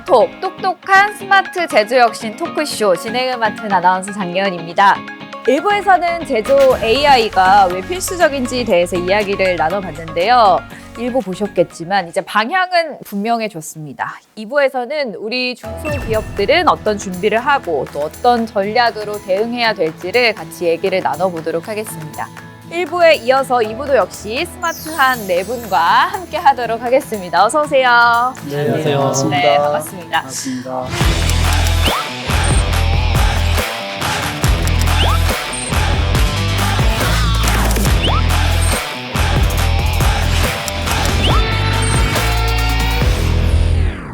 스마트톡, 똑똑한 스마트 제조혁신 토크쇼 진행을 맡은 아나운서 장예은입니다. 1부에서는 제조 AI가 왜 필수적인지에 대해서 이야기를 나눠봤는데요. 1부 보셨겠지만 이제 방향은 분명해졌습니다. 2부에서는 우리 중소기업들은 어떤 준비를 하고 또 어떤 전략으로 대응해야 될지를 같이 얘기를 나눠보도록 하겠습니다. 1부에 이어서 2부도 역시 스마트한 네 분과 함께 하도록 하겠습니다. 어서 오세요. 네, 안녕하세요. 반갑습니다. 네, 반갑습니다. 반갑습니다.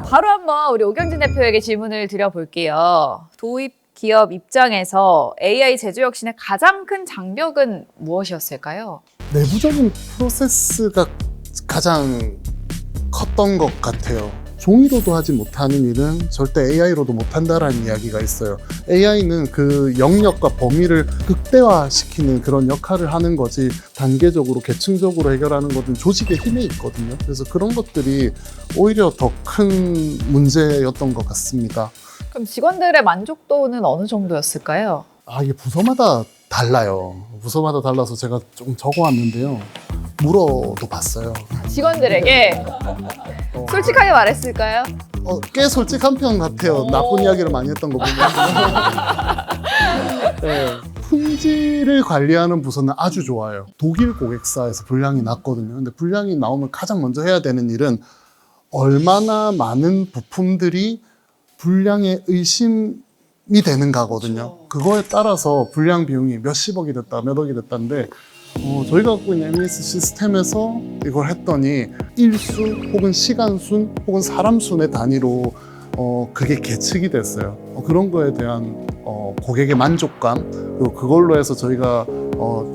바로 한번 우리 오경진 대표에게 질문을 드려볼게요. 도입 기업 입장에서 AI 제조혁신의 가장 큰 장벽은 무엇이었을까요? 내부적인 프로세스가 가장 컸던 것 같아요. 종이로도 하지 못하는 일은 절대 AI로도 못한다라는 이야기가 있어요. AI는 그 영역과 범위를 극대화시키는 그런 역할을 하는 거지 단계적으로 계층적으로 해결하는 것은 조직의 힘에 있거든요. 그래서 그런 것들이 오히려 더 큰 문제였던 것 같습니다. 그럼 직원들의 만족도는 어느 정도였을까요? 이게 부서마다 달라요. 부서마다 달라서 제가 좀 적어왔는데요. 물어도 봤어요. 직원들에게 솔직하게 말했을까요? 꽤 솔직한 편 같아요. 나쁜 이야기를 많이 했던 거 보면. 네. 품질을 관리하는 부서는 아주 좋아요. 독일 고객사에서 불량이 났거든요. 근데 불량이 나오면 가장 먼저 해야 되는 일은 얼마나 많은 부품들이 불량의 의심이 되는가거든요. 그거에 따라서 불량 비용이 몇십억이 됐다, 몇 억이 됐다는데 저희가 갖고 있는 MES 시스템에서 이걸 했더니 일수 혹은 시간순 혹은 사람순의 단위로 그게 계측이 됐어요. 그런 거에 대한 고객의 만족감, 그리고 그걸로 해서 저희가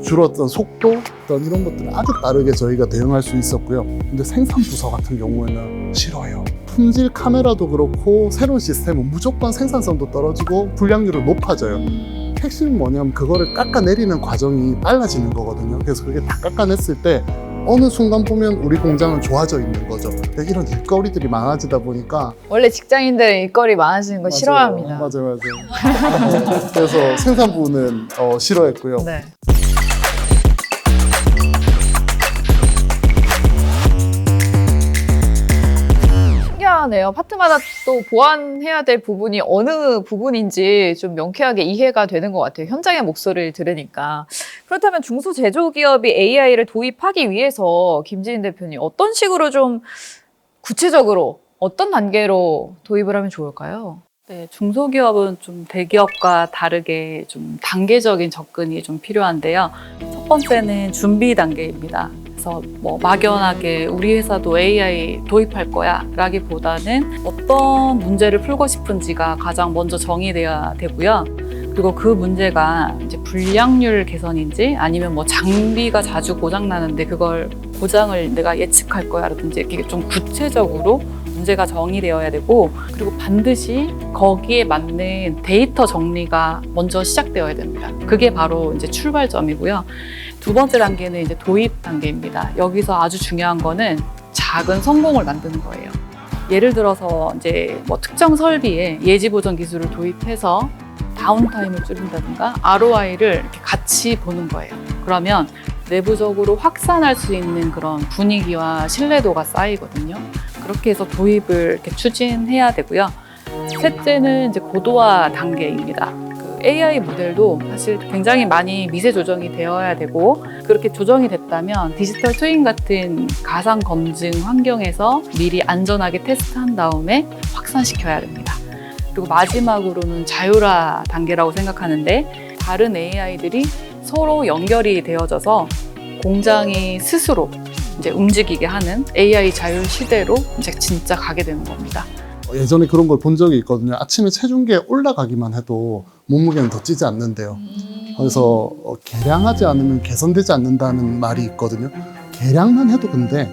줄었던 속도, 어떤 이런 것들을 아주 빠르게 저희가 대응할 수 있었고요. 근데 생산 부서 같은 경우에는 싫어요. 품질 카메라도 그렇고 새로운 시스템은 무조건 생산성도 떨어지고 불량률은 높아져요. 핵심은 뭐냐면 그거를 깎아내리는 과정이 빨라지는 거거든요. 그래서 그게 다 깎아냈을 때 어느 순간 보면 우리 공장은 좋아져 있는 거죠. 이런 일거리들이 많아지다 보니까 원래 직장인들은 일거리 많아지는 거 싫어합니다. 맞아요. 그래서 생산부는 싫어했고요. 네. 신기하네요. 파트마다 또 보완해야 될 부분이 어느 부분인지 좀 명쾌하게 이해가 되는 것 같아요. 현장의 목소리를 들으니까. 그렇다면 중소제조기업이 AI를 도입하기 위해서 김지인 대표님 어떤 식으로 좀 구체적으로 어떤 단계로 도입을 하면 좋을까요? 네, 중소기업은 좀 대기업과 다르게 좀 단계적인 접근이 좀 필요한데요. 첫 번째는 준비 단계입니다. 그래서 막연하게 우리 회사도 AI 도입할 거야 라기보다는 어떤 문제를 풀고 싶은지가 가장 먼저 정의돼야 되고요. 그리고 그 문제가 이제 불량률 개선인지 아니면 장비가 자주 고장나는데 그걸 고장을 내가 예측할 거야 라든지 이렇게 좀 구체적으로 문제가 정의되어야 되고, 그리고 반드시 거기에 맞는 데이터 정리가 먼저 시작되어야 됩니다. 그게 바로 이제 출발점이고요. 두 번째 단계는 이제 도입 단계입니다. 여기서 아주 중요한 거는 작은 성공을 만드는 거예요. 예를 들어서 이제 특정 설비에 예지 보정 기술을 도입해서 다운타임을 줄인다든가 ROI를 이렇게 같이 보는 거예요. 그러면 내부적으로 확산할 수 있는 그런 분위기와 신뢰도가 쌓이거든요. 그렇게 해서 도입을 이렇게 추진해야 되고요. 셋째는 이제 고도화 단계입니다. AI 모델도 사실 굉장히 많이 미세 조정이 되어야 되고, 그렇게 조정이 됐다면 디지털 트윈 같은 가상 검증 환경에서 미리 안전하게 테스트한 다음에 확산시켜야 됩니다. 그리고 마지막으로는 자율화 단계라고 생각하는데, 다른 AI들이 서로 연결이 되어져서 공장이 스스로 이제 움직이게 하는 AI 자율 시대로 이제 진짜 가게 되는 겁니다. 예전에 그런 걸 본 적이 있거든요. 아침에 체중계에 올라가기만 해도 몸무게는 더 찌지 않는데요. 그래서 개량하지 않으면 개선되지 않는다는 말이 있거든요. 개량만 해도 근데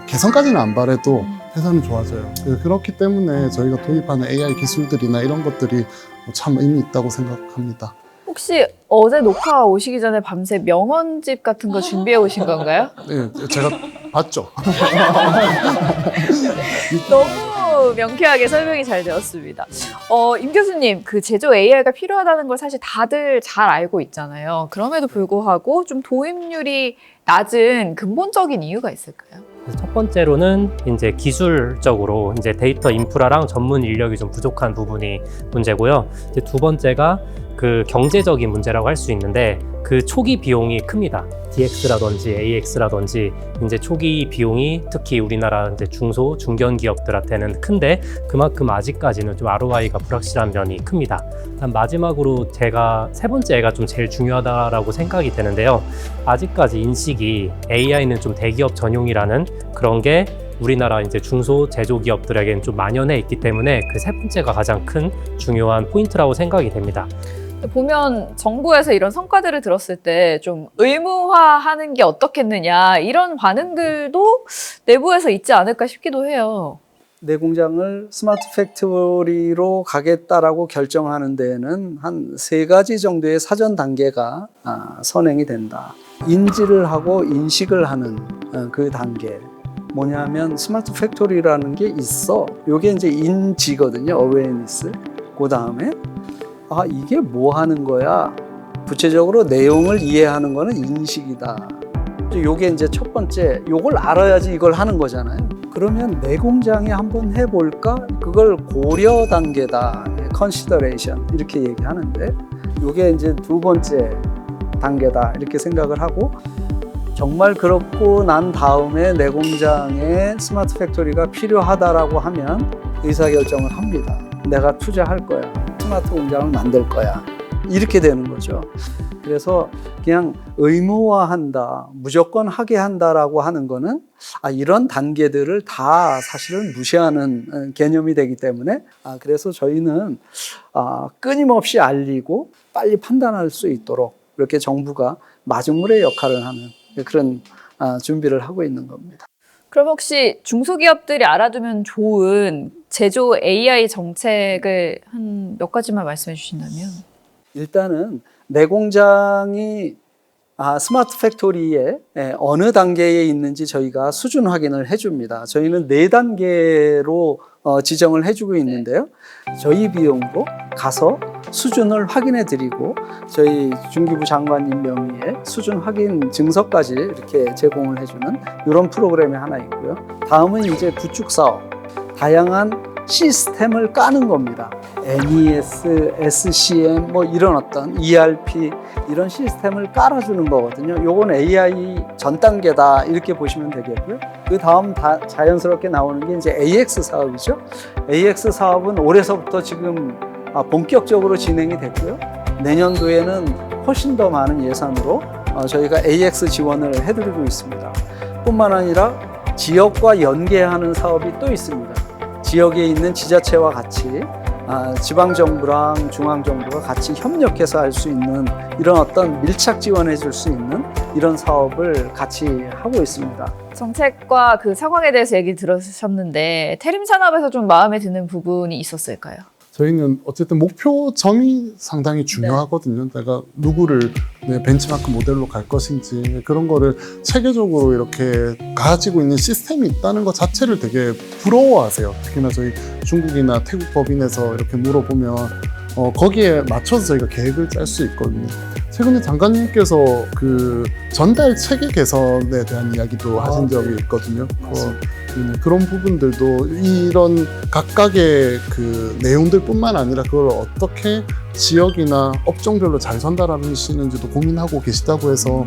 개선까지는 안 바래도 회사는 좋아져요. 그렇기 때문에 저희가 도입하는 AI 기술들이나 이런 것들이 참 의미 있다고 생각합니다. 혹시 어제 녹화 오시기 전에 밤새 명언집 같은 거 준비해 오신 건가요? 네, 제가 봤죠. 너무 아주 명쾌하게 설명이 잘 되었습니다. 임 교수님, 그 제조 AI가 필요하다는 걸 사실 다들 잘 알고 있잖아요. 그럼에도 불구하고 좀 도입률이 낮은 근본적인 이유가 있을까요? 첫 번째로는 이제 기술적으로 이제 데이터 인프라랑 전문 인력이 좀 부족한 부분이 문제고요. 이제 두 번째가 그 경제적인 문제라고 할 수 있는데 그 초기 비용이 큽니다. DX라든지 AX라든지 이제 초기 비용이 특히 우리나라 이제 중소, 중견 기업들한테는 큰데 그만큼 아직까지는 좀 ROI가 불확실한 면이 큽니다. 마지막으로 제가 세 번째가 좀 제일 중요하다라고 생각이 되는데요. 아직까지 인식이 AI는 좀 대기업 전용이라는 그런 게 우리나라 이제 중소 제조기업들에게는 좀 만연해 있기 때문에 그 세 번째가 가장 큰 중요한 포인트라고 생각이 됩니다. 보면 정부에서 이런 성과들을 들었을 때 좀 의무화하는 게 어떻겠느냐 이런 반응들도 내부에서 있지 않을까 싶기도 해요. 내 공장을 스마트 팩토리로 가겠다라고 결정하는 데에는 한 3가지 정도의 사전 단계가 선행이 된다. 인지를 하고 인식을 하는 그 단계. 뭐냐면 스마트 팩토리라는 게 있어. 요게 이제 인지거든요. 어웨어니스. 그 다음에 이게 뭐 하는 거야? 구체적으로 내용을 이해하는 거는 인식이다. 요게 이제 첫 번째, 요걸 알아야지 이걸 하는 거잖아요. 그러면 내 공장에 한번 해볼까? 그걸 고려 단계다. consideration 이렇게 얘기하는데 요게 이제 두 번째 단계다. 이렇게 생각을 하고 정말 그렇고 난 다음에 내 공장에 스마트 팩토리가 필요하다라고 하면 의사결정을 합니다. 내가 투자할 거야. 스마트 공장을 만들 거야. 이렇게 되는 거죠. 그래서 그냥 의무화한다, 무조건 하게 한다라고 하는 거는 이런 단계들을 다 사실은 무시하는 개념이 되기 때문에 그래서 저희는 끊임없이 알리고 빨리 판단할 수 있도록 이렇게 정부가 마중물의 역할을 하는 그런 준비를 하고 있는 겁니다. 그럼 혹시 중소기업들이 알아두면 좋은 제조 AI 정책을 한 몇 가지만 말씀해 주신다면? 일단은 내 공장이 스마트 팩토리에 어느 단계에 있는지 저희가 수준 확인을 해줍니다. 저희는 4단계로 지정을 해주고 있는데요. 저희 비용으로 가서 수준을 확인해 드리고 저희 중기부 장관님 명의의 수준 확인 증서까지 이렇게 제공을 해주는 이런 프로그램이 하나 있고요. 다음은 이제 구축 사업, 다양한 시스템을 까는 겁니다. MES, SCM, 뭐 이런 어떤 ERP 이런 시스템을 깔아주는 거거든요. 요건 AI 전 단계다 이렇게 보시면 되겠고요. 그 다음 자연스럽게 나오는 게 이제 AX 사업이죠. AX 사업은 올해서부터 지금 본격적으로 진행이 됐고요. 내년도에는 훨씬 더 많은 예산으로 저희가 AX 지원을 해드리고 있습니다. 뿐만 아니라 지역과 연계하는 사업이 또 있습니다. 지역에 있는 지자체와 같이 지방정부랑 중앙정부가 같이 협력해서 할 수 있는 이런 어떤 밀착 지원해 줄 수 있는 이런 사업을 같이 하고 있습니다. 정책과 그 상황에 대해서 얘기 들으셨는데 태림 산업에서 좀 마음에 드는 부분이 있었을까요? 저희는 어쨌든 목표점이 상당히 중요하거든요. 내가 누구를 벤치마크 모델로 갈 것인지 그런 거를 체계적으로 이렇게 가지고 있는 시스템이 있다는 것 자체를 되게 부러워하세요. 특히나 저희 중국이나 태국 법인에서 이렇게 물어보면 거기에 맞춰서 저희가 계획을 짤 수 있거든요. 최근에 장관님께서 그 전달 체계 개선에 대한 이야기도 하신 적이 있거든요. 그런 부분들도 이런 각각의 그 내용들뿐만 아니라 그걸 어떻게 지역이나 업종별로 잘 전달하시는지도 고민하고 계시다고 해서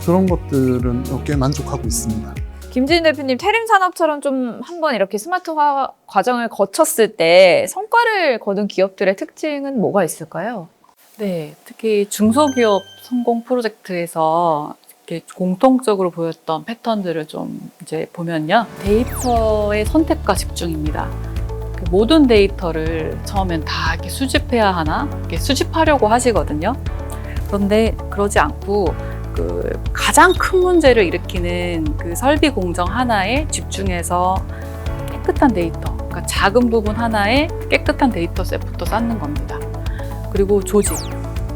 그런 것들은 꽤 만족하고 있습니다. 김지인 대표님, 태림 산업처럼 좀 한번 이렇게 스마트화 과정을 거쳤을 때 성과를 거둔 기업들의 특징은 뭐가 있을까요? 네, 특히 중소기업 성공 프로젝트에서 이렇게 공통적으로 보였던 패턴들을 좀 이제 보면요. 데이터의 선택과 집중입니다. 그 모든 데이터를 처음엔 다 이렇게 수집해야 하나? 이렇게 수집하려고 하시거든요. 그런데 그러지 않고 그 가장 큰 문제를 일으키는 그 설비 공정 하나에 집중해서 깨끗한 데이터, 그러니까 작은 부분 하나에 깨끗한 데이터셋부터 쌓는 겁니다. 그리고 조직,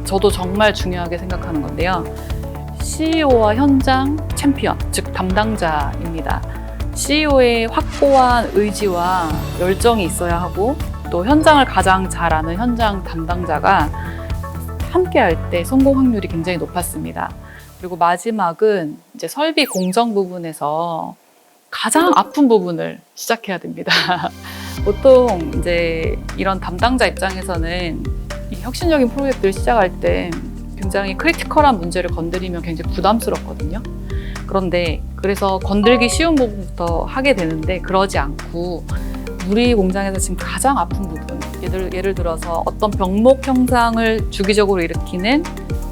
저도 정말 중요하게 생각하는 건데요. CEO와 현장 챔피언, 즉 담당자입니다. CEO의 확고한 의지와 열정이 있어야 하고 또 현장을 가장 잘 아는 현장 담당자가 함께 할 때 성공 확률이 굉장히 높았습니다. 그리고 마지막은 이제 설비 공정 부분에서 가장 아픈 부분을 시작해야 됩니다. 보통 이제 이런 담당자 입장에서는 이 혁신적인 프로젝트를 시작할 때 굉장히 크리티컬한 문제를 건드리면 굉장히 부담스럽거든요. 그런데 그래서 건들기 쉬운 부분부터 하게 되는데 그러지 않고 우리 공장에서 지금 가장 아픈 부분, 예를 들어서 어떤 병목 형상을 주기적으로 일으키는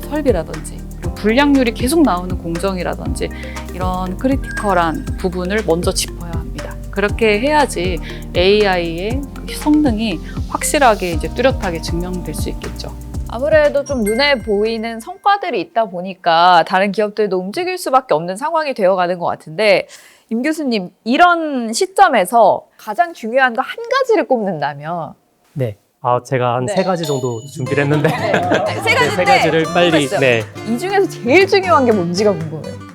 설비라든지 그리고 불량률이 계속 나오는 공정이라든지 이런 크리티컬한 부분을 먼저 짚어야 합니다. 그렇게 해야지 AI의 성능이 확실하게 이제 뚜렷하게 증명될 수 있겠죠. 아무래도 좀 눈에 보이는 성과들이 있다 보니까 다른 기업들도 움직일 수밖에 없는 상황이 되어가는 것 같은데 임 교수님, 이런 시점에서 가장 중요한 거 한 가지를 꼽는다면 네. 제가 한 네. 3가지 정도 준비를 했는데 세 가지인데 세 가지를 빨리 궁금했어요. 네. 이 중에서 제일 중요한 게 뭔지가 궁금해요.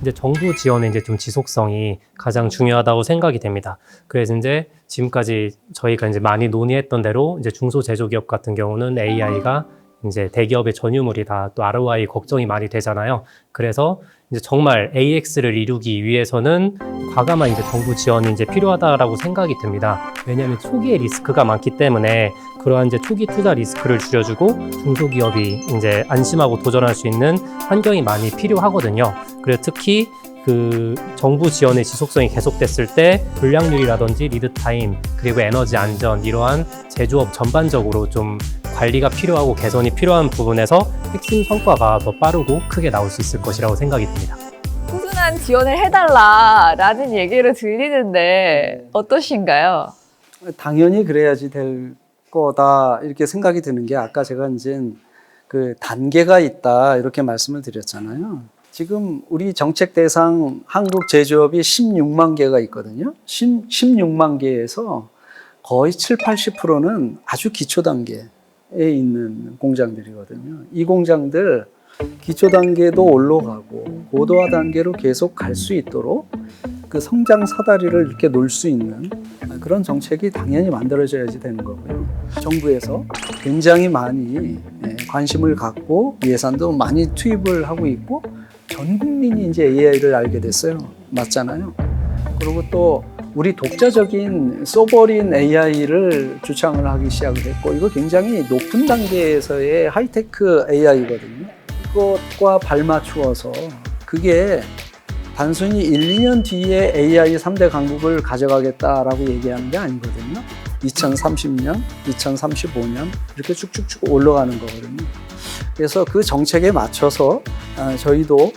이제 정부 지원의 이제 좀 지속성이 가장 중요하다고 생각이 됩니다. 그래서 이제 지금까지 저희가 이제 많이 논의했던 대로 이제 중소제조기업 같은 경우는 AI가 이제 대기업의 전유물이다. 또 ROI 걱정이 많이 되잖아요. 그래서 이제 정말 AX를 이루기 위해서는 과감한 이제 정부 지원이 이제 필요하다라고 생각이 듭니다. 왜냐하면 초기에 리스크가 많기 때문에 그러한 이제 초기 투자 리스크를 줄여주고 중소기업이 이제 안심하고 도전할 수 있는 환경이 많이 필요하거든요. 그래서 특히 그 정부 지원의 지속성이 계속됐을 때 불량률이라든지 리드 타임 그리고 에너지 안전 이러한 제조업 전반적으로 좀 관리가 필요하고 개선이 필요한 부분에서 핵심 성과가 더 빠르고 크게 나올 수 있을 것이라고 생각이 듭니다. 꾸준한 지원을 해달라라는 얘기를 들리는데 어떠신가요? 당연히 그래야지 될 거다 이렇게 생각이 드는 게 아까 제가 이제 그 단계가 있다 이렇게 말씀을 드렸잖아요. 지금 우리 정책 대상 한국 제조업이 16만 개가 있거든요. 16만 개에서 거의 70~80%는 아주 기초 단계에 있는 공장들이거든요. 이 공장들 기초 단계도 올라가고 고도화 단계로 계속 갈 수 있도록 그 성장 사다리를 이렇게 놓을 수 있는 그런 정책이 당연히 만들어져야지 되는 거고요. 정부에서 굉장히 많이 관심을 갖고 예산도 많이 투입을 하고 있고 전 국민이 이제 AI를 알게 됐어요. 맞잖아요. 그리고 또 우리 독자적인 소버린 AI를 주창을 하기 시작을 했고 이거 굉장히 높은 단계에서의 하이테크 AI거든요. 그것과 발맞추어서 그게 단순히 1~2년 뒤에 AI 3대 강국을 가져가겠다라고 얘기하는 게 아니거든요. 2030년, 2035년 이렇게 쭉쭉쭉 올라가는 거거든요. 그래서 그 정책에 맞춰서 저희도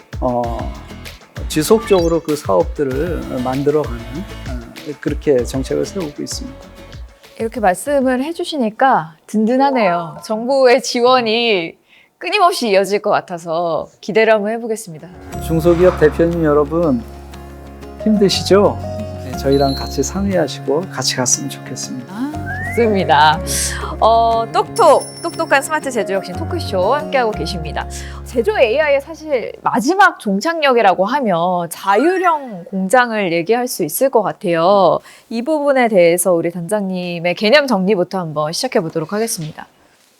지속적으로 그 사업들을 만들어가는 그렇게 정책을 세우고 있습니다. 이렇게 말씀을 해주시니까 든든하네요. 정부의 지원이 끊임없이 이어질 것 같아서 기대를 한번 해보겠습니다. 중소기업 대표님 여러분 힘드시죠? 네, 저희랑 같이 상의하시고 같이 갔으면 좋겠습니다. 좋습니다. 똑똑한 스마트 제조 혁신 토크쇼 함께하고 계십니다. 제조 AI의 사실 마지막 종착역이라고 하면 자율형 공장을 얘기할 수 있을 것 같아요. 이 부분에 대해서 우리 단장님의 개념 정리부터 한번 시작해 보도록 하겠습니다.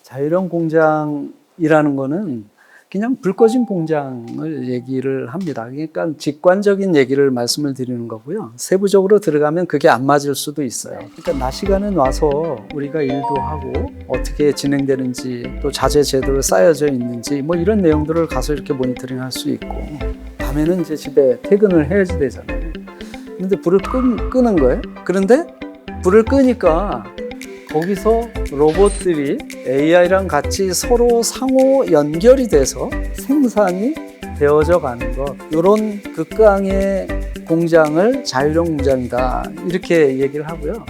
자율형 공장이라는 거는 그냥 불 꺼진 공장을 얘기를 합니다. 그러니까 직관적인 얘기를 말씀을 드리는 거고요. 세부적으로 들어가면 그게 안 맞을 수도 있어요. 그러니까 낮 시간은 와서 우리가 일도 하고 어떻게 진행되는지 또 자재 제대로 쌓여져 있는지 뭐 이런 내용들을 가서 이렇게 모니터링 할 수 있고 밤에는 이제 집에 퇴근을 해야지 되잖아요. 근데 불을 끄는 거예요. 그런데 불을 끄니까 거기서 로봇들이 AI랑 같이 서로 상호 연결이 돼서 생산이 되어져 가는 것. 이런 극강의 공장을 자율형 공장이다. 이렇게 얘기를 하고요.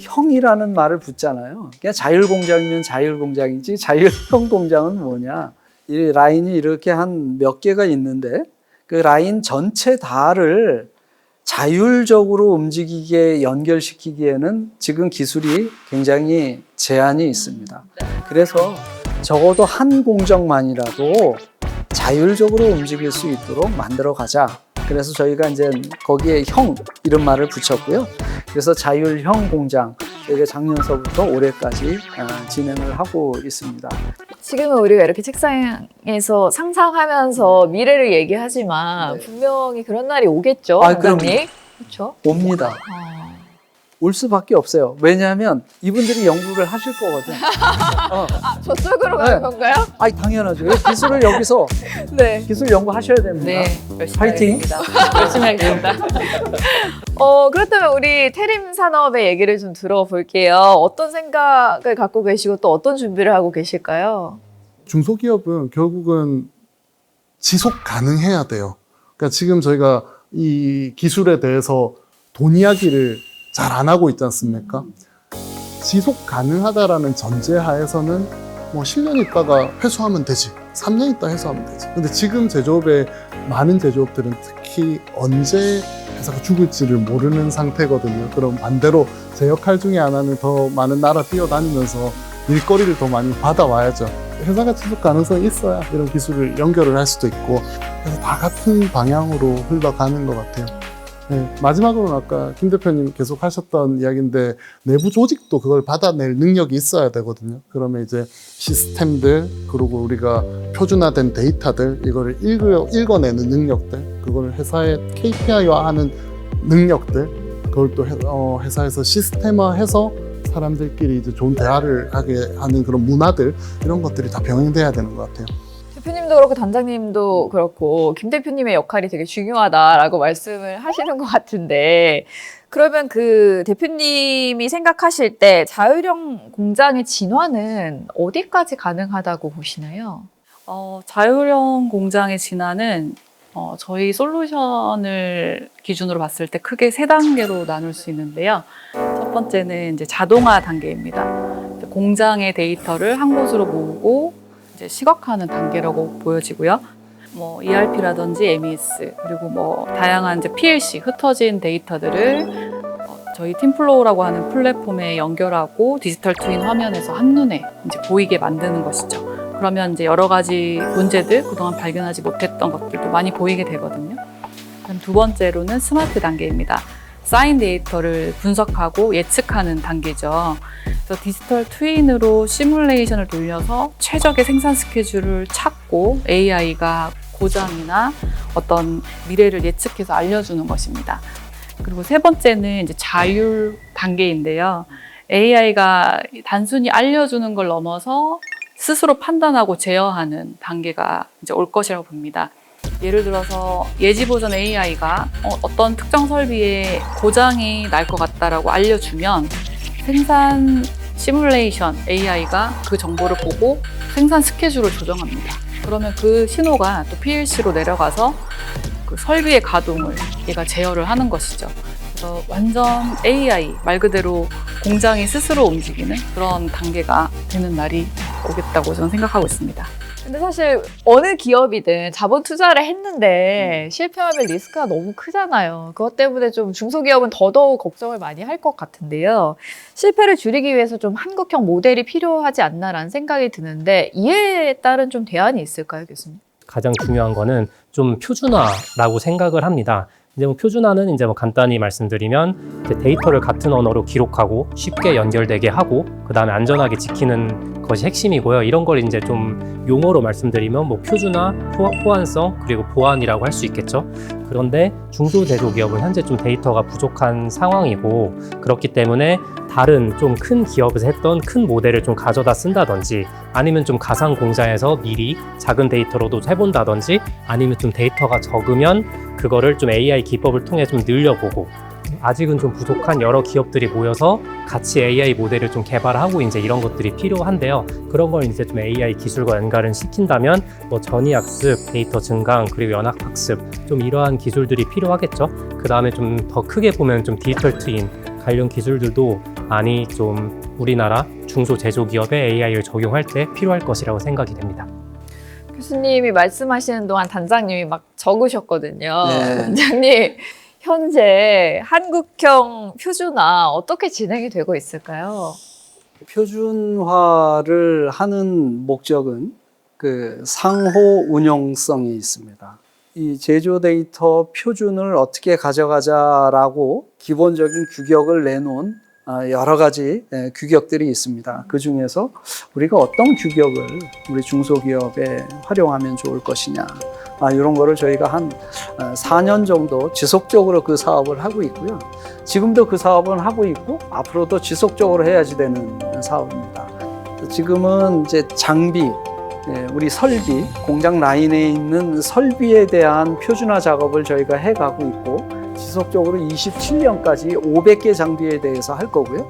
형이라는 말을 붙잖아요. 그냥 자율공장이면 자율공장이지 자율형 공장은 뭐냐. 이 라인이 이렇게 한 몇 개가 있는데 그 라인 전체 다를 자율적으로 움직이게 연결시키기에는 지금 기술이 굉장히 제한이 있습니다. 그래서 적어도 한 공정만이라도 자율적으로 움직일 수 있도록 만들어 가자. 그래서 저희가 이제 거기에 형 이런 말을 붙였고요. 그래서 자율형 공장 저희가 작년서부터 올해까지 진행을 하고 있습니다. 지금은 우리가 이렇게 책상에서 상상하면서 미래를 얘기하지만 네. 분명히 그런 날이 오겠죠, 아, 그럼요. 원장님? 그렇죠? 옵니다. 올 수밖에 없어요. 왜냐하면 이분들이 연구를 하실 거거든. 저쪽으로 네. 가는 건가요? 아니 당연하죠. 기술을 여기서 네. 기술 연구하셔야 됩니다. 네, 열심히 파이팅! 하겠습니다. 열심히 하겠습니다. 그렇다면 우리 태림 산업의 얘기를 좀 들어볼게요. 어떤 생각을 갖고 계시고 또 어떤 준비를 하고 계실까요? 중소기업은 결국은 지속 가능해야 돼요. 그러니까 지금 저희가 이 기술에 대해서 돈 이야기를 잘 안 하고 있지 않습니까? 지속 가능하다라는 전제하에서는 뭐 10년 있다가 회수하면 되지, 3년 있다 회수하면 되지. 근데 지금 제조업의 많은 제조업들은 특히 언제 회사가 죽을지를 모르는 상태거든요. 그럼 반대로 제 역할 중에 하나는 더 많은 나라 뛰어다니면서 일거리를 더 많이 받아와야죠. 회사가 지속 가능성이 있어야 이런 기술을 연결을 할 수도 있고, 그래서 다 같은 방향으로 흘러가는 것 같아요. 네, 마지막으로는 아까 김 대표님 계속 하셨던 이야기인데, 내부 조직도 그걸 받아낼 능력이 있어야 되거든요. 그러면 이제 시스템들, 그리고 우리가 표준화된 데이터들, 이거를 읽어내는 능력들, 그걸 회사의 KPI화하는 능력들, 그걸 또 회사에서 시스템화해서 사람들끼리 이제 좋은 대화를 하게 하는 그런 문화들, 이런 것들이 다 병행돼야 되는 것 같아요. 대표님도 그렇고 단장님도 그렇고 김 대표님의 역할이 되게 중요하다라고 말씀을 하시는 것 같은데, 그러면 그 대표님이 생각하실 때 자율형 공장의 진화는 어디까지 가능하다고 보시나요? 자율형 공장의 진화는 저희 솔루션을 기준으로 봤을 때 크게 3단계로 나눌 수 있는데요. 첫 번째는 이제 자동화 단계입니다. 공장의 데이터를 한 곳으로 모으고 이제 시각화하는 단계라고 보여지고요. 뭐 ERP라든지 MES, 그리고 뭐 다양한 이제 PLC, 흩어진 데이터들을 저희 팀플로우라고 하는 플랫폼에 연결하고 디지털 트윈 화면에서 한눈에 이제 보이게 만드는 것이죠. 그러면 이제 여러 가지 문제들, 그동안 발견하지 못했던 것들도 많이 보이게 되거든요. 그럼 두 번째로는 스마트 단계입니다. 쌓인 데이터를 분석하고 예측하는 단계죠. 그래서 디지털 트윈으로 시뮬레이션을 돌려서 최적의 생산 스케줄을 찾고 AI가 고장이나 어떤 미래를 예측해서 알려주는 것입니다. 그리고 세 번째는 이제 자율 단계인데요. AI가 단순히 알려주는 걸 넘어서 스스로 판단하고 제어하는 단계가 이제 올 것이라고 봅니다. 예를 들어서 예지보전 AI가 어떤 특정 설비에 고장이 날 것 같다라고 알려주면 생산 시뮬레이션 AI가 그 정보를 보고 생산 스케줄을 조정합니다. 그러면 그 신호가 또 PLC로 내려가서 그 설비의 가동을 얘가 제어를 하는 것이죠. 그래서 완전 AI, 말 그대로 공장이 스스로 움직이는 그런 단계가 되는 날이 오겠다고 저는 생각하고 있습니다. 근데 사실 어느 기업이든 자본 투자를 했는데 실패하면 리스크가 너무 크잖아요. 그것 때문에 좀 중소기업은 더더욱 걱정을 많이 할 것 같은데요. 실패를 줄이기 위해서 좀 한국형 모델이 필요하지 않나라는 생각이 드는데, 이에 따른 좀 대안이 있을까요, 교수님? 가장 중요한 거는 좀 표준화라고 생각을 합니다. 이제 뭐 표준화는 이제 뭐 간단히 말씀드리면 이제 데이터를 같은 언어로 기록하고 쉽게 연결되게 하고 그다음에 안전하게 지키는 것이 핵심이고요. 이런 걸 이제 좀 용어로 말씀드리면 뭐 표준화, 호환성, 그리고 보안이라고 할 수 있겠죠. 그런데 중소제조기업은 현재 좀 데이터가 부족한 상황이고, 그렇기 때문에 다른 좀 큰 기업에서 했던 큰 모델을 좀 가져다 쓴다든지, 아니면 좀 가상 공장에서 미리 작은 데이터로도 해본다든지, 아니면 좀 데이터가 적으면 그거를 좀 AI 기법을 통해 좀 늘려보고, 아직은 좀 부족한 여러 기업들이 모여서 같이 AI 모델을 좀 개발하고 이제 이런 것들이 필요한데요. 그런 걸 이제 좀 AI 기술과 연관을 시킨다면 뭐 전이학습, 데이터 증강, 그리고 연합학습, 좀 이러한 기술들이 필요하겠죠. 그 다음에 좀 더 크게 보면 좀 디지털 트윈 관련 기술들도 많이 좀 우리나라 중소제조기업에 AI를 적용할 때 필요할 것이라고 생각이 됩니다. 교수님이 말씀하시는 동안 단장님이 막 적으셨거든요. 네. 단장님, 현재 한국형 표준화 어떻게 진행이 되고 있을까요? 표준화를 하는 목적은 그 상호 운용성이 있습니다. 이 제조 데이터 표준을 어떻게 가져가자라고 기본적인 규격을 내놓은 여러 가지 규격들이 있습니다. 그 중에서 우리가 어떤 규격을 우리 중소기업에 활용하면 좋을 것이냐, 이런 거를 저희가 한 4년 정도 지속적으로 그 사업을 하고 있고요. 지금도 그 사업은 하고 있고 앞으로도 지속적으로 해야지 되는 사업입니다. 지금은 이제 장비, 우리 설비, 공장 라인에 있는 설비에 대한 표준화 작업을 저희가 해가고 있고 지속적으로 27년까지 500개 장비에 대해서 할 거고요.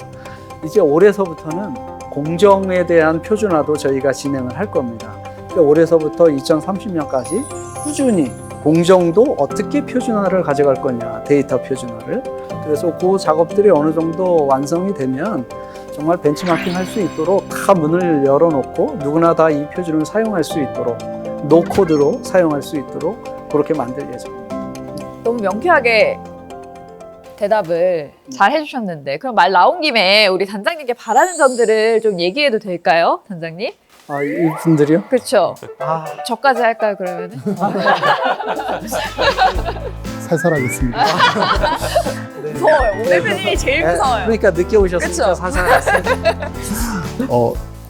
이제 올해서부터는 공정에 대한 표준화도 저희가 진행을 할 겁니다. 올해서부터 2030년까지 꾸준히 공정도 어떻게 표준화를 가져갈 거냐, 데이터 표준화를. 그래서 그 작업들이 어느 정도 완성이 되면 정말 벤치마킹 할 수 있도록 다 문을 열어놓고 누구나 다 이 표준을 사용할 수 있도록 노코드로 사용할 수 있도록 그렇게 만들 예정입니다. 너무 명쾌하게 대답을 잘 해주셨는데 그럼 말 나온 김에 우리 단장님께 바라는 점들을 좀 얘기해도 될까요, 단장님? 이분들이요? 그렇죠. 저까지 할까요, 그러면은? 살살하겠습니다. 무서워요. 오 대표님이 제일 무서워요. 그러니까 늦게 오셨으니까 그쵸? 사살했어요.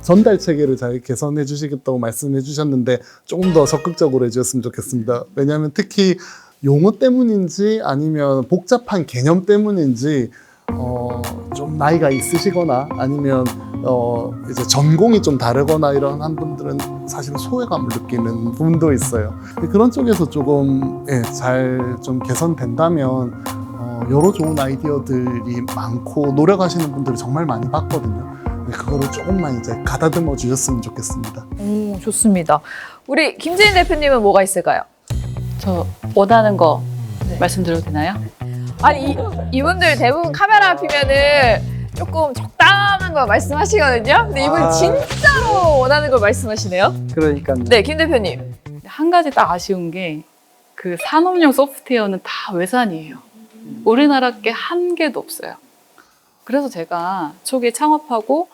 전달 체계를 잘 개선해 주시겠다고 말씀해 주셨는데 조금 더 적극적으로 해주셨으면 좋겠습니다. 왜냐하면 특히 용어 때문인지 아니면 복잡한 개념 때문인지 좀 나이가 있으시거나 아니면 이제 전공이 좀 다르거나 이런 한 분들은 사실은 소외감을 느끼는 부분도 있어요. 그런 쪽에서 조금 잘 좀 개선된다면 여러 좋은 아이디어들이 많고 노력하시는 분들을 정말 많이 봤거든요. 그거를 조금만 이제 가다듬어 주셨으면 좋겠습니다. 좋습니다. 우리 김재인 대표님은 뭐가 있을까요? 저 원하는 거 말씀드려도 되나요? 아니 이분들 대부분 카메라 앞이면은 조금 적당한 거 말씀하시거든요. 근데 이분 진짜로 원하는 걸 말씀하시네요. 그러니까요. 네, 김 대표님. 한 가지 딱 아쉬운 게 그 산업용 소프트웨어는 다 외산이에요. 우리나라 게 한 개도 없어요. 그래서 제가 초기에 창업하고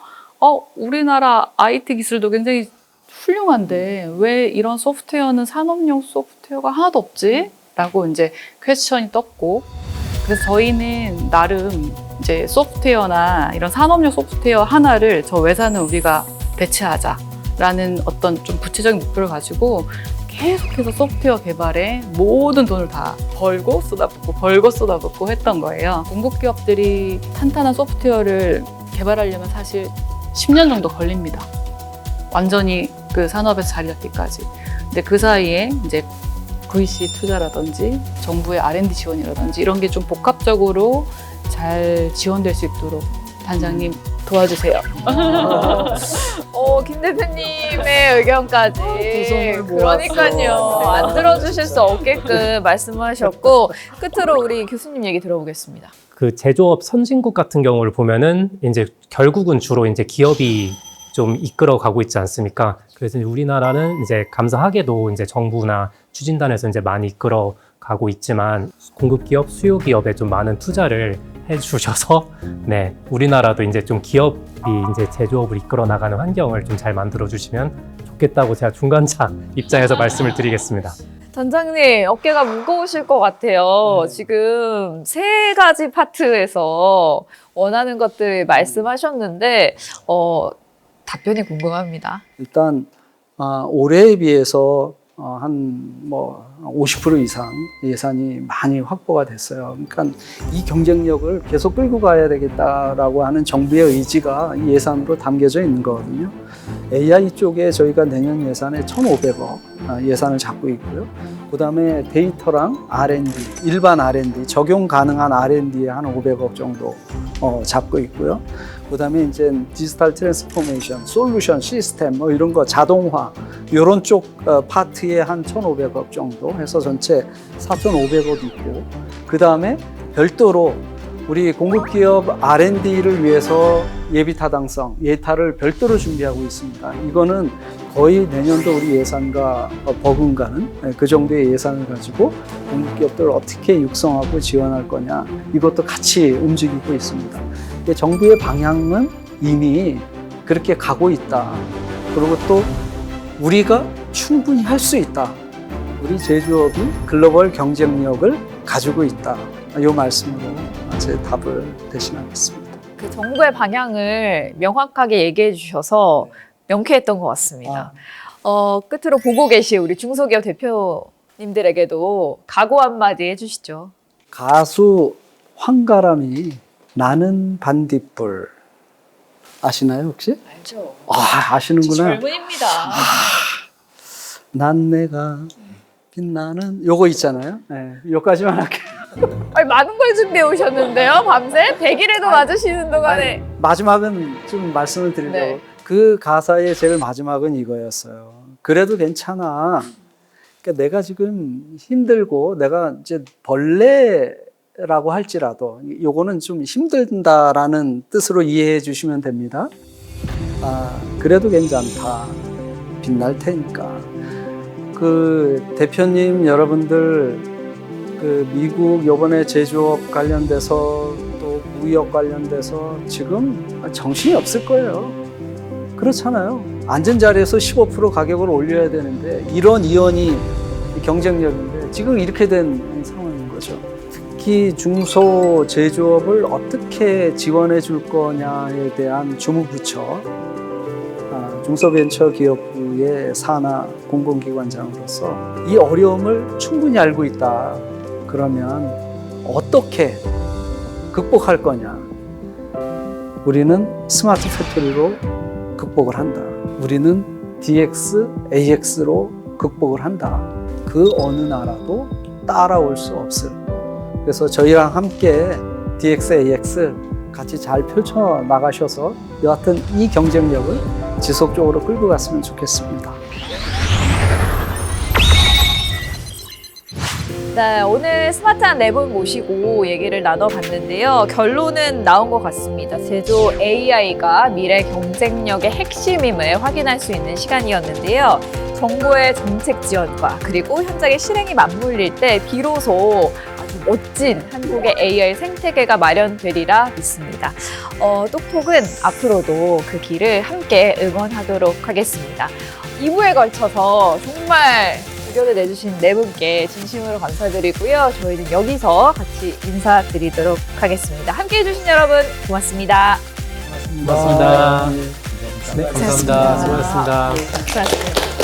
우리나라 IT 기술도 굉장히 훌륭한데 왜 이런 소프트웨어는 산업용 소프트웨어가 하나도 없지? 라고 이제 퀘스천이 떴고 그래서 저희는 나름 이제 소프트웨어나 이런 산업용 소프트웨어 하나를 저 외산은 우리가 대체하자라는 어떤 좀 구체적인 목표를 가지고 계속해서 소프트웨어 개발에 모든 돈을 다 벌고 쏟아붓고 했던 거예요. 공급 기업들이 탄탄한 소프트웨어를 개발하려면 사실 10년 정도 걸립니다. 완전히 그 산업에서 자리 잡기까지. 근데 그 사이에 이제 VC 투자라든지 정부의 R&D 지원이라든지 이런 게 좀 복합적으로 잘 지원될 수 있도록 단장님 도와주세요. 김 대표님의 의견까지. 두 손을 모았어. 그러니까요. 안 들어주실 수 없게끔 말씀하셨고 끝으로 우리 교수님 얘기 들어보겠습니다. 그 제조업 선진국 같은 경우를 보면은 이제 결국은 주로 이제 기업이 좀 이끌어 가고 있지 않습니까? 그래서 우리나라는 이제 감사하게도 이제 정부나 추진단에서 이제 많이 이끌어 가고 있지만 공급 기업, 수요 기업에 좀 많은 투자를 해주셔서 네, 우리나라도 이제 좀 기업이 이제 제조업을 이끌어 나가는 환경을 좀 잘 만들어 주시면 좋겠다고 제가 중간자 입장에서 말씀을 드리겠습니다. 단장님 어깨가 무거우실 것 같아요. 지금 3가지 파트에서 원하는 것들 말씀하셨는데 답변이 궁금합니다. 일단 올해에 비해서 한 50% 이상 예산이 많이 확보가 됐어요. 그러니까 이 경쟁력을 계속 끌고 가야 되겠다라고 하는 정부의 의지가 이 예산으로 담겨져 있는 거거든요. AI 쪽에 저희가 내년 예산에 1,500억 예산을 잡고 있고요. 그다음에 데이터랑 R&D, 일반 R&D, 적용 가능한 R&D에 한 500억 정도 잡고 있고요. 그다음에 이제 디지털 트랜스포메이션, 솔루션, 시스템 이런 거 자동화 이런 쪽 파트에 한 1,500억 정도 해서 전체 4,500억 있고 그다음에 별도로 우리 공급기업 R&D를 위해서 예비타당성, 예타를 별도로 준비하고 있습니다. 이거는 거의 내년도 우리 예산과 버금가는 그 정도의 예산을 가지고 공급기업들을 어떻게 육성하고 지원할 거냐 이것도 같이 움직이고 있습니다. 정부의 방향은 이미 그렇게 가고 있다. 그리고 또 우리가 충분히 할 수 있다. 우리 제조업이 글로벌 경쟁력을 가지고 있다. 이 말씀으로 제 답을 대신하겠습니다. 그 정부의 방향을 명확하게 얘기해 주셔서 명쾌했던 것 같습니다. 끝으로 보고 계신 우리 중소기업 대표님들에게도 각오 한마디 해주시죠. 가수 황가람이 나는 반딧불 아시나요 혹시? 알죠. 아시는구나. 젊은입니다. 난 내가 빛나는 요거 있잖아요. 네, 요까지만 할게요. 아니, 많은 걸 준비해 오셨는데요, 밤새? 100일에도 맞으시는 동안에. 아니, 마지막은 좀 말씀을 드리려고. 네. 그 가사의 제일 마지막은 이거였어요. 그래도 괜찮아. 그러니까 내가 지금 힘들고 내가 이제 벌레라고 할지라도 요거는 좀 힘들다라는 뜻으로 이해해 주시면 됩니다. 그래도 괜찮다. 빛날 테니까. 그 대표님 여러분들 그 미국 요번에 제조업 관련돼서 또 무역 관련돼서 지금 정신이 없을 거예요. 그렇잖아요. 앉은 자리에서 15% 가격을 올려야 되는데 이런 이연이 경쟁력인데 지금 이렇게 된 상황인 거죠. 특히 중소 제조업을 어떻게 지원해 줄 거냐에 대한 주무부처 중소벤처기업부의 산하 공공기관장으로서 이 어려움을 충분히 알고 있다. 그러면 어떻게 극복할 거냐? 우리는 스마트 팩토리로 극복을 한다. 우리는 DX, AX로 극복을 한다. 그 어느 나라도 따라올 수 없을. 그래서 저희랑 함께 DX, AX 같이 잘 펼쳐 나가셔서 여하튼 이 경쟁력을 지속적으로 끌고 갔으면 좋겠습니다. 네, 오늘 스마트한 네 분 모시고 얘기를 나눠봤는데요. 결론은 나온 것 같습니다. 제조 AI가 미래 경쟁력의 핵심임을 확인할 수 있는 시간이었는데요. 정부의 정책 지원과 그리고 현장의 실행이 맞물릴 때 비로소 아주 멋진 한국의 AI 생태계가 마련되리라 믿습니다. 똑톡은 앞으로도 그 길을 함께 응원하도록 하겠습니다. 2부에 걸쳐서 정말 의견을 내주신 네 분께 진심으로 감사드리고요. 저희는 여기서 같이 인사드리도록 하겠습니다. 함께해 주신 여러분 고맙습니다. 고맙습니다. 네. 네, 감사합니다. 수고하셨습니다. 수고하셨습니다.